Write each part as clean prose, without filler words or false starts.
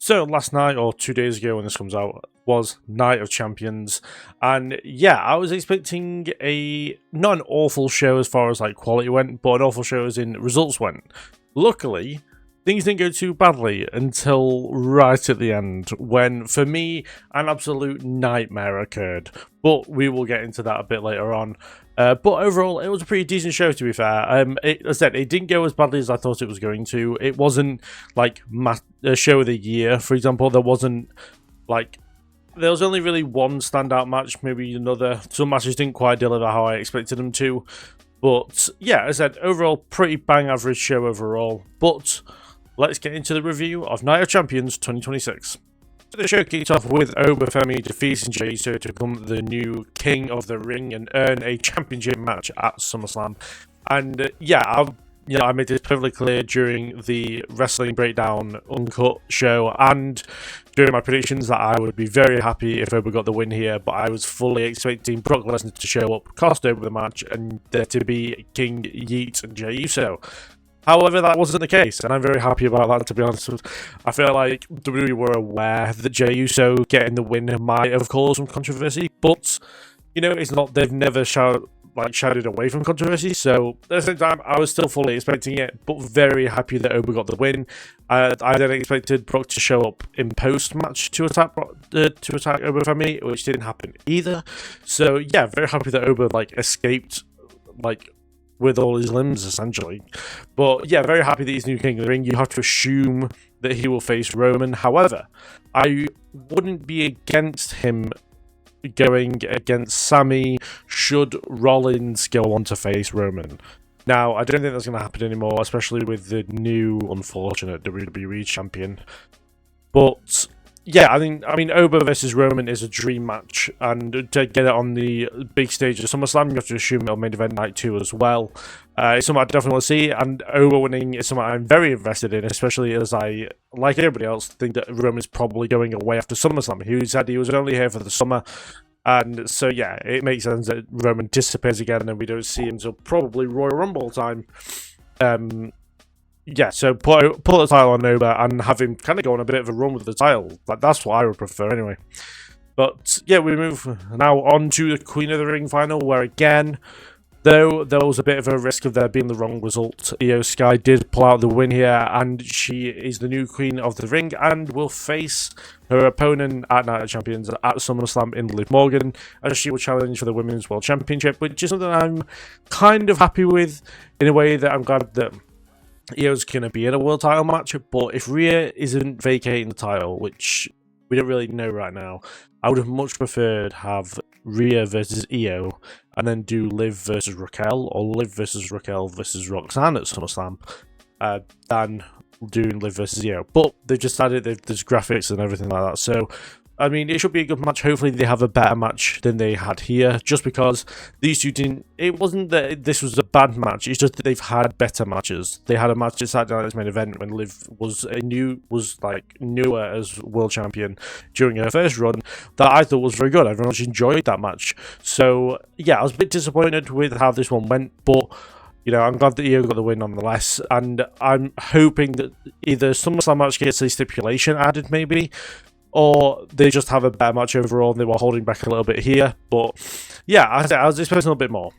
So last night, or 2 days ago when this comes out, was Night of Champions, and yeah, I was expecting not an awful show as far as like quality went, but an awful show as in results went. Luckily, things didn't go too badly until right at the end, when, for me, an absolute nightmare occurred. But we will get into that a bit later on. But overall, it was a pretty decent show, to be fair. As I said, it didn't go as badly as I thought it was going to. It wasn't, like, a show of the year, for example. There was only really one standout match, maybe another. Some matches didn't quite deliver how I expected them to. But, yeah, as I said, overall, pretty bang average show overall. But let's get into the review of Night of Champions 2026. The show kicked off with Obafemi defeating Jey Uso to become the new king of the ring and earn a championship match at SummerSlam. And I made this perfectly clear during the Wrestling Breakdown Uncut show and during my predictions that I would be very happy if Oba got the win here, but I was fully expecting Brock Lesnar to show up, cost Oba the match, and there to be King Yeet and Jey Uso. However, that wasn't the case, and I'm very happy about that, to be honest. I feel like WWE were aware that Jey Uso getting the win might have caused some controversy, but, it's not, they've never shied away from controversy, so at the same time, I was still fully expecting it, but very happy that Oba got the win. I then expected Brock to show up in post-match to attack Obafemi, which didn't happen either. So, yeah, very happy that Oba, escaped, with all his limbs, essentially. But yeah, very happy that he's new king of the ring. You have to assume that he will face Roman. However, I wouldn't be against him going against Sami should Rollins go on to face Roman. Now, I don't think that's going to happen anymore, especially with the new unfortunate WWE champion. But yeah, I mean, Oba versus Roman is a dream match, and to get it on the big stage of SummerSlam, you have to assume it'll main event night 2 as well. It's something I definitely want to see, and Oba winning is something I'm very invested in, especially as I, like everybody else, think that Roman's probably going away after SummerSlam. He said he was only here for the summer, and so yeah, it makes sense that Roman disappears again, and we don't see him until probably Royal Rumble time. Yeah, so put the title on Oba and have him kind of go on a bit of a run with the title. That's what I would prefer anyway. But yeah, we move now on to the Queen of the Ring final, where again, though there was a bit of a risk of there being the wrong result, Io Sky did pull out the win here, and she is the new Queen of the Ring and will face her opponent at Night of Champions at SummerSlam in Liv Morgan, as she will challenge for the Women's World Championship, which is something I'm kind of happy with, in a way that I'm glad that Io's going to be in a world title match. But if Rhea isn't vacating the title, which we don't really know right now, I would have much preferred have Rhea versus Io and then do Liv versus Raquel, or Liv versus Raquel versus Roxanne at SummerSlam, than doing Liv versus Io. But they've just added, there's graphics and everything like that, so I mean, it should be a good match. Hopefully they have a better match than they had here, just because these two didn't... It wasn't that this was a bad match, it's just that they've had better matches. They had a match at Saturday Night's main event when Liv was newer as world champion during her first run, that I thought was very good. I very much enjoyed that match. So, yeah, I was a bit disappointed with how this one went, but I'm glad that Io got the win nonetheless, and I'm hoping that either SummerSlam match gets a stipulation added, maybe, or they just have a better match overall and they were holding back a little bit here. But yeah, I was expecting a little bit more.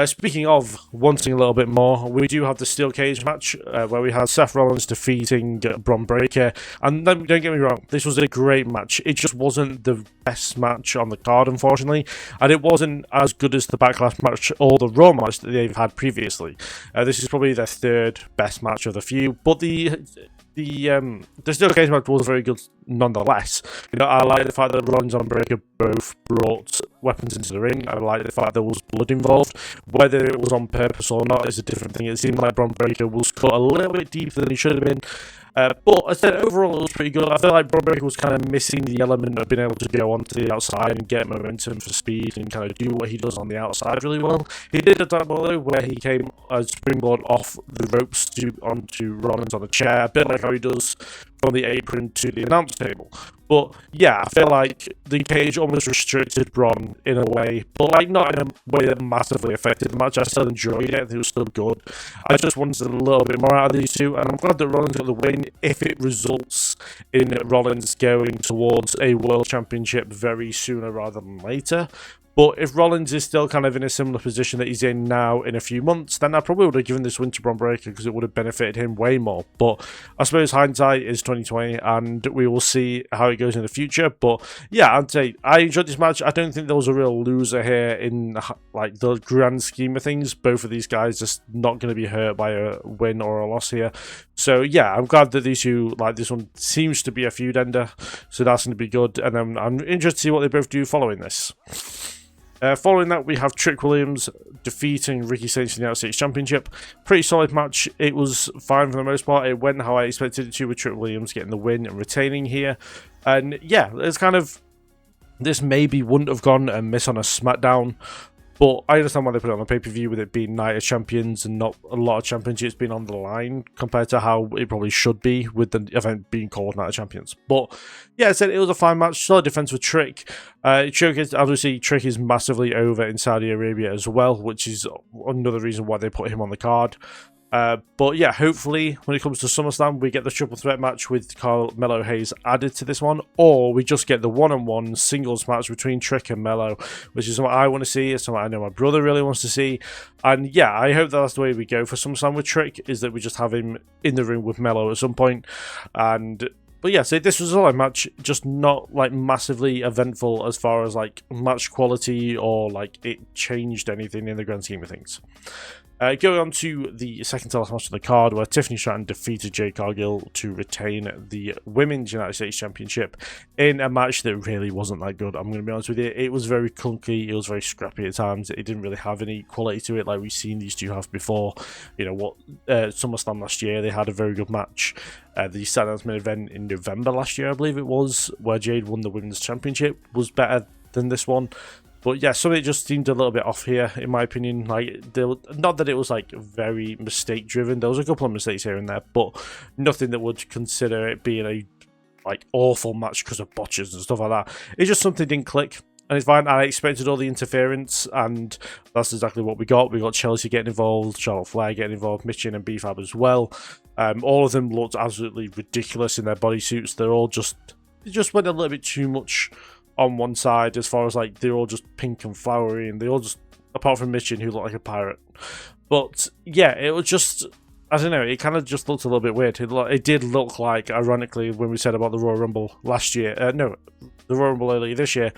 Speaking of wanting a little bit more, we do have the Steel Cage match where we had Seth Rollins defeating Bron Breakker. And don't get me wrong, this was a great match. It just wasn't the best match on the card, unfortunately. And it wasn't as good as the Backlash match or the Raw match that they've had previously. This is probably their third best match of the few. But the Steel Cage match was very good nonetheless. I like the fact that Rollins and Breakker both brought weapons into the ring. I like the fact there was blood involved. Whether it was on purpose or not is a different thing. It seemed like Bron Breakker was cut a little bit deeper than he should have been. But I said overall it was pretty good. I feel like Bron Breakker was kind of missing the element of being able to go onto the outside and get momentum for speed and kind of do what he does on the outside really well. He did a double though, where he came as springboard off the ropes onto Rollins on a chair, a bit like how he does from the apron to the announce table. But yeah, I feel like the cage almost restricted Braun in a way, but like not in a way that massively affected the match. I still enjoyed it. I think it was still good. I just wanted a little bit more out of these two, and I'm glad that Rollins got the win if it results in Rollins going towards a World Championship very sooner rather than later. But if Rollins is still kind of in a similar position that he's in now in a few months, then I probably would have given this win to Braun Breaker because it would have benefited him way more. But I suppose hindsight is 2020, and we will see how it goes in the future. But yeah, I'd say I enjoyed this match. I don't think there was a real loser here in like the grand scheme of things. Both of these guys just not going to be hurt by a win or a loss here. So yeah, I'm glad that these two, like this one seems to be a feud ender, so that's going to be good. And then I'm interested to see what they both do following this. Following that, we have Trick Williams defeating Ricky Saints in the United States Championship. Pretty solid match. It was fine for the most part. It went how I expected it to, with Trick Williams getting the win and retaining here. And yeah, it's kind of, this maybe wouldn't have gone amiss on a SmackDown, but I understand why they put it on a pay-per-view with it being Night of Champions and not a lot of championships being on the line compared to how it probably should be with the event being called Night of Champions. But yeah, I said it was a fine match. Solid defense with Trick. Obviously, Trick is massively over in Saudi Arabia as well, which is another reason why they put him on the card. But yeah, hopefully when it comes to SummerSlam, we get the triple threat match with Carmelo Hayes added to this one, or we just get the one-on-one singles match between Trick and Melo, which is what I want to see. It's something I know my brother really wants to see. And yeah, I hope that's the way we go for SummerSlam with Trick, is that we just have him in the ring with Melo at some point. But yeah, so this was a solid match, just not like massively eventful as far as like match quality or like it changed anything in the grand scheme of things. Going on to the second to last match of the card, where Tiffany Stratton defeated Jade Cargill to retain the Women's United States Championship in a match that really wasn't that good. I'm going to be honest with you. It was very clunky. It was very scrappy at times. It didn't really have any quality to it like we've seen these two have before. You know what? SummerSlam last year, they had a very good match. The Saturday main event in November last year, I believe it was, where Jade won the Women's Championship, was better than this one. But yeah, something just seemed a little bit off here, in my opinion. Like, not that it was like very mistake driven. There was a couple of mistakes here and there, but nothing that would consider it being a like awful match because of botches and stuff like that. It's just something didn't click, and it's fine. I expected all the interference, and that's exactly what we got. We got Chelsea getting involved, Charlotte Flair getting involved, Michin and B-Fab as well. All of them looked absolutely ridiculous in their bodysuits. They just went a little bit too much on one side, as far as like they're all just pink and flowery, and they all just, apart from Michin, who looked like a pirate. But yeah, it was just, I don't know, it kind of just looked a little bit weird. It did look like, ironically, when we said about the Royal Rumble last year, the Royal Rumble earlier this year,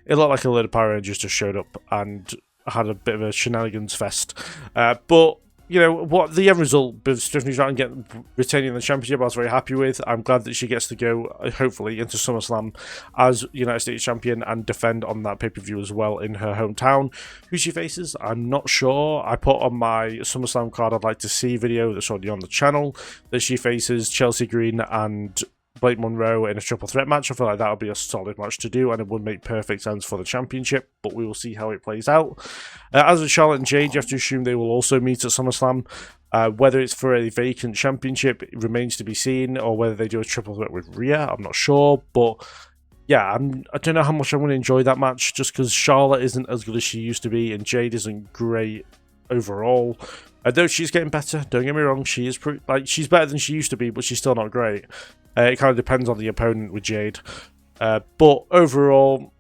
it looked like a load of Power Rangers just showed up and had a bit of a shenanigans fest. But you know what, the end result with Tiffany Stratton retaining the championship, I was very happy with. I'm glad that she gets to go, hopefully, into SummerSlam as United States champion and defend on that pay-per-view as well in her hometown. Who she faces, I'm not sure. I put on my SummerSlam card I'd like to see video that's already on the channel that she faces Chelsea Green and Blake Monroe in a triple threat match. I feel like that would be a solid match to do, and it would make perfect sense for the championship, but we will see how it plays out. As with Charlotte and Jade, you have to assume they will also meet at SummerSlam. Whether it's for a vacant championship, it remains to be seen, or whether they do a triple threat with Rhea, I'm not sure. But yeah, I don't know how much I'm going to enjoy that match, just because Charlotte isn't as good as she used to be, and Jade isn't great overall. Though she's getting better, don't get me wrong, she is she's better than she used to be, but she's still not great. It kind of depends on the opponent with Jade. But overall,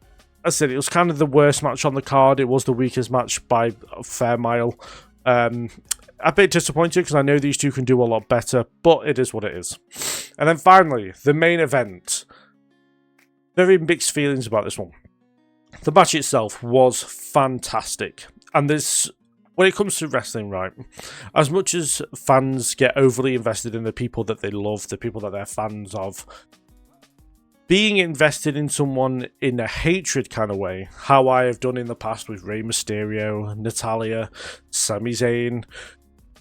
as I said, it was kind of the worst match on the card. It was the weakest match by a fair mile. A bit disappointed because I know these two can do a lot better, but it is what it is. And then finally, the main event. Very mixed feelings about this one. The match itself was fantastic. And when it comes to wrestling, right, as much as fans get overly invested in the people that they love, the people that they're fans of, being invested in someone in a hatred kind of way, how I have done in the past with Rey Mysterio, Natalya, Sami Zayn,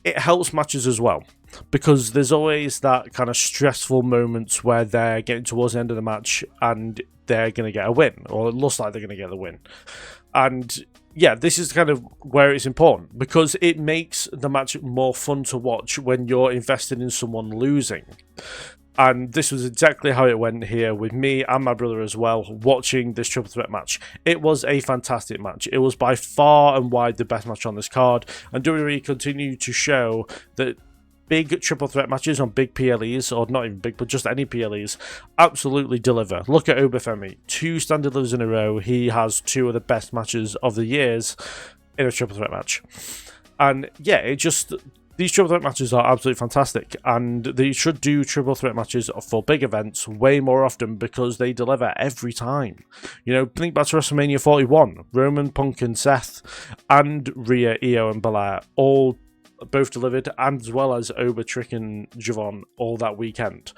it helps matches as well. Because there's always that kind of stressful moments where they're getting towards the end of the match and they're going to get a win, or it looks like they're going to get the win. And yeah, this is kind of where it's important, because it makes the match more fun to watch when you're invested in someone losing. And this was exactly how it went here with me and my brother as well, watching this triple threat match. It was a fantastic match. It was by far and wide the best match on this card, and WWE continued to show that big triple threat matches on big PLEs, or not even big, but just any PLEs, absolutely deliver. Look at Obafemi, 2 standard delivers in a row. He has 2 of the best matches of the years in a triple threat match. And yeah, these triple threat matches are absolutely fantastic, and they should do triple threat matches for big events way more often because they deliver every time. You know, think back to WrestleMania 41, Roman, Punk and Seth, and Rhea, Io and Belair all both delivered, and as well as Oba, Trick and Javon all that weekend.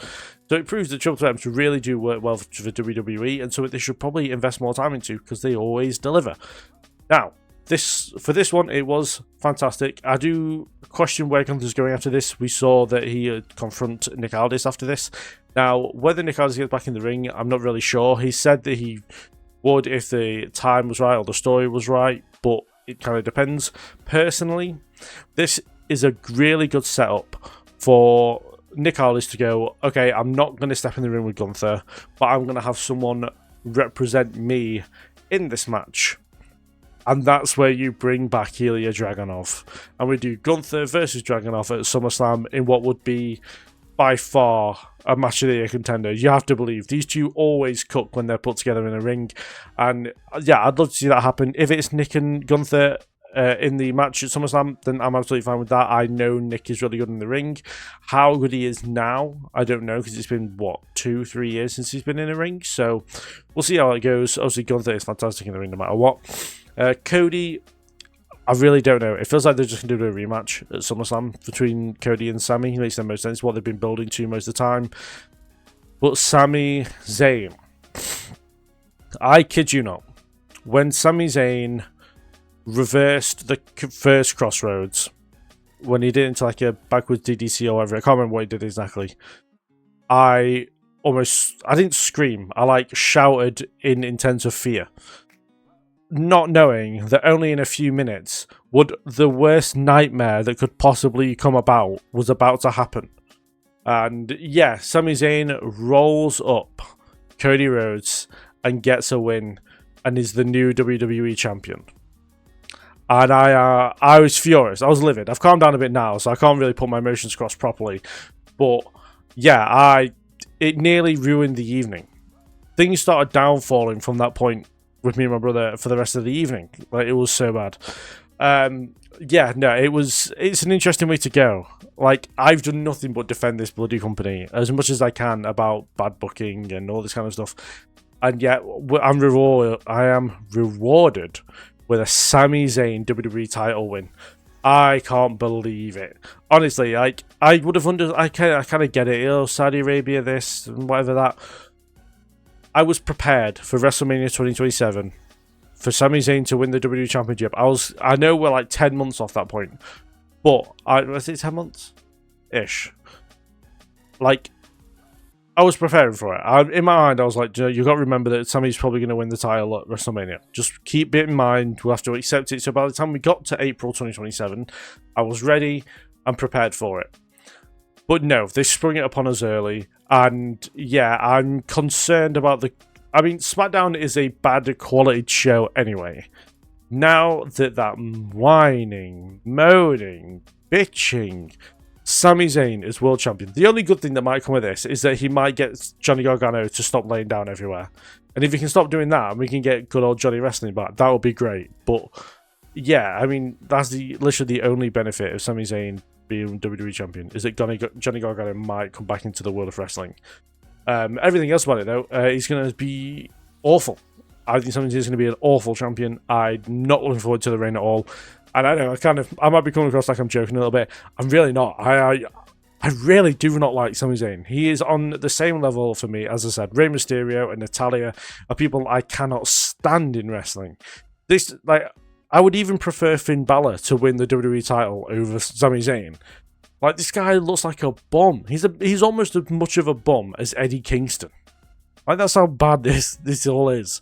So it proves that triple threats really do work well for WWE, and so they should probably invest more time into because they always deliver. Now, for this one, it was fantastic. I do question where Gunther's going after this. We saw that he would confront Nick Aldis after this. Now, whether Nick Aldis gets back in the ring, I'm not really sure. He said that he would if the time was right or the story was right, but it kind of depends. Personally, this is a really good setup for Nick Aldis to go, okay, I'm not going to step in the ring with Gunther, but I'm going to have someone represent me in this match. And that's where you bring back Ilya Dragunov. And we do Gunther versus Dragunov at SummerSlam in what would be, by far, a match of the year contender. You have to believe these two always cook when they're put together in a ring. And yeah, I'd love to see that happen. If it's Nick and Gunther in the match at SummerSlam, then I'm absolutely fine with that. I know Nick is really good in the ring. How good he is now, I don't know, because it's been, what, 2-3 years since he's been in a ring. So we'll see how it goes. Obviously, Gunther is fantastic in the ring no matter what. Cody, I really don't know. It feels like they're just going to do a rematch at SummerSlam between Cody and Sami. It makes the most sense, what they've been building to most of the time. But Sami Zayn, I kid you not, when Sami Zayn reversed the first Crossroads, when he did it into like a backwards DDC or whatever, I can't remember what he did exactly, I didn't scream, I like shouted in intense fear. Not knowing that only in a few minutes would the worst nightmare that could possibly come about was about to happen. And yeah, Sami Zayn rolls up Cody Rhodes and gets a win and is the new WWE champion. And I was furious. I was livid. I've calmed down a bit now, so I can't really put my emotions across properly. But yeah, it nearly ruined the evening. Things started downfalling from that point with me and my brother for the rest of the evening. Like, it was so bad. Yeah, no, it's an interesting way to go. Like, I've done nothing but defend this bloody company as much as I can about bad booking and all this kind of stuff. And yet, I am rewarded with a Sami Zayn WWE title win. I can't believe it. Honestly, like, I would have I kind of get it. You know, Saudi Arabia this and whatever that. I was prepared for WrestleMania 2027 for Sami Zayn to win the WWE Championship. I know we're like 10 months off that point, but was it 10 months? Ish. Like, I was preparing for it. In my mind, I was like, you got to remember that Sami's probably going to win the title at WrestleMania. Just keep it in mind. We'll have to accept it. So by the time we got to April 2027, I was ready and prepared for it. But no, they sprung it upon us early. And yeah, I'm concerned about SmackDown is a bad quality show anyway. Now that whining, moaning, bitching, Sami Zayn is world champion. The only good thing that might come of this is that he might get Johnny Gargano to stop laying down everywhere. And if he can stop doing that and we can get good old Johnny Wrestling back, that would be great. But yeah, I mean, that's literally the only benefit of Sami Zayn being WWE champion, is that Johnny Gargano might come back into the world of wrestling. Everything else about it, though, he's going to be awful. I think Sami Zayn is going to be an awful champion. I'm not looking forward to the reign at all. And I know I might be coming across like I'm joking a little bit. I'm really not. I really do not like Sami Zayn. He is on the same level for me, as I said. Rey Mysterio and Natalya are people I cannot stand in wrestling. I would even prefer Finn Balor to win the WWE title over Sami Zayn. Like, this guy looks like a bum. He's almost as much of a bum as Eddie Kingston. Like, that's how bad this all is.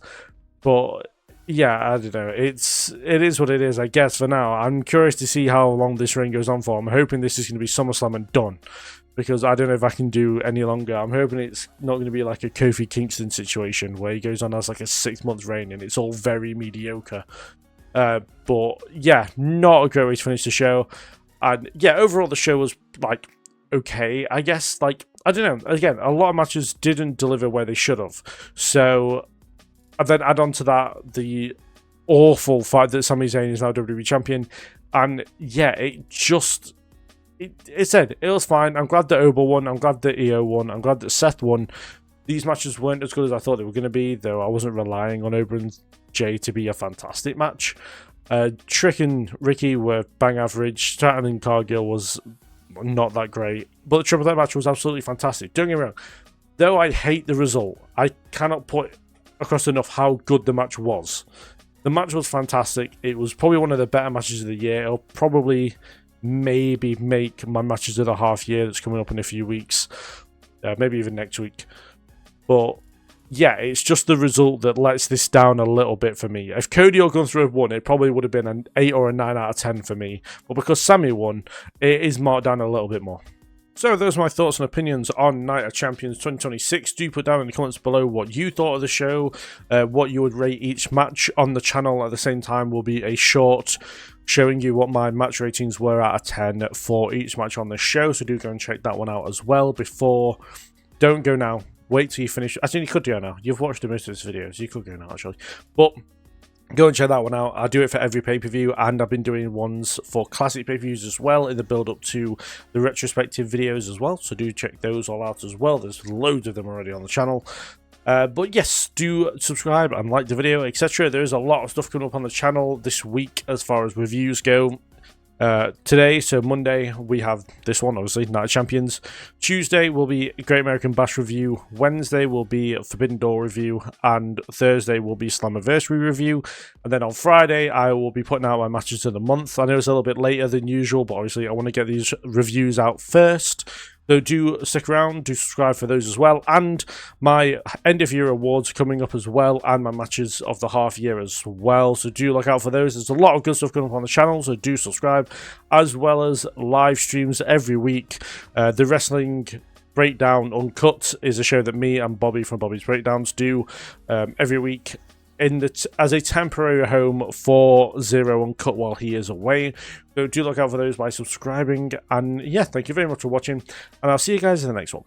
But yeah, I don't know. It is what it is, I guess, for now. I'm curious to see how long this reign goes on for. I'm hoping this is going to be SummerSlam and done. because I don't know if I can do any longer. I'm hoping it's not going to be like a Kofi Kingston situation where he goes on as like a 6-month reign and it's all very mediocre. But yeah, not a great way to finish the show. And yeah, overall the show was like okay, I guess. Like, I don't know, again, a lot of matches didn't deliver where they should have. So, and then add on to that the awful fact that Sami Zayn is now WWE champion. And yeah, it just... It said, it was fine. I'm glad that Oba won. I'm glad that Io won. I'm glad that Seth won. These matches weren't as good as I thought they were going to be, though I wasn't relying on Oba and Jay to be a fantastic match. Trick and Ricky were bang average. Stratton and Cargill was not that great. But the triple threat match was absolutely fantastic. Don't get me wrong. Though I hate the result, I cannot put across enough how good the match was. The match was fantastic. It was probably one of the better matches of the year. It'll probably maybe make my matches of the half year that's coming up in a few weeks. Maybe even next week. But yeah, it's just the result that lets this down a little bit for me. If Cody or Gunther had won, it probably would have been an 8 or a 9 out of 10 for me. But because Sami won, it is marked down a little bit more. So those are my thoughts and opinions on Night of Champions 2026. Do put down in the comments below what you thought of the show, what you would rate each match. On the channel at the same time will be a short showing you what my match ratings were out of 10 for each match on the show. So do go and check that one out as well before... Don't go now. Wait till you finish. Actually, you could go now. You've watched the most of this video, so you could go now, actually. But... go and check that one out. I do it for every pay-per-view, and I've been doing ones for classic pay-per-views as well in the build-up to the retrospective videos as well, so do check those all out as well. There's loads of them already on the channel. But yes, do subscribe and like the video, etc. There's a lot of stuff coming up on the channel this week as far as reviews go. Today, so Monday, we have this one, obviously, Night of Champions. Tuesday will be Great American Bash review. Wednesday will be Forbidden Door review. And Thursday will be Slammiversary review. And then on Friday, I will be putting out my matches of the month. I know it's a little bit later than usual, but obviously I want to get these reviews out first. So do stick around, do subscribe for those as well, and my end of year awards coming up as well, and my matches of the half year as well, so do look out for those. There's a lot of good stuff coming up on the channel, so do subscribe, as well as live streams every week. The Wrestling Breakdown Uncut is a show that me and Bobby from Bobby's Breakdowns do every week as a temporary home for Zero Uncut while he is away. So do look out for those by subscribing. And yeah, thank you very much for watching, and I'll see you guys in the next one.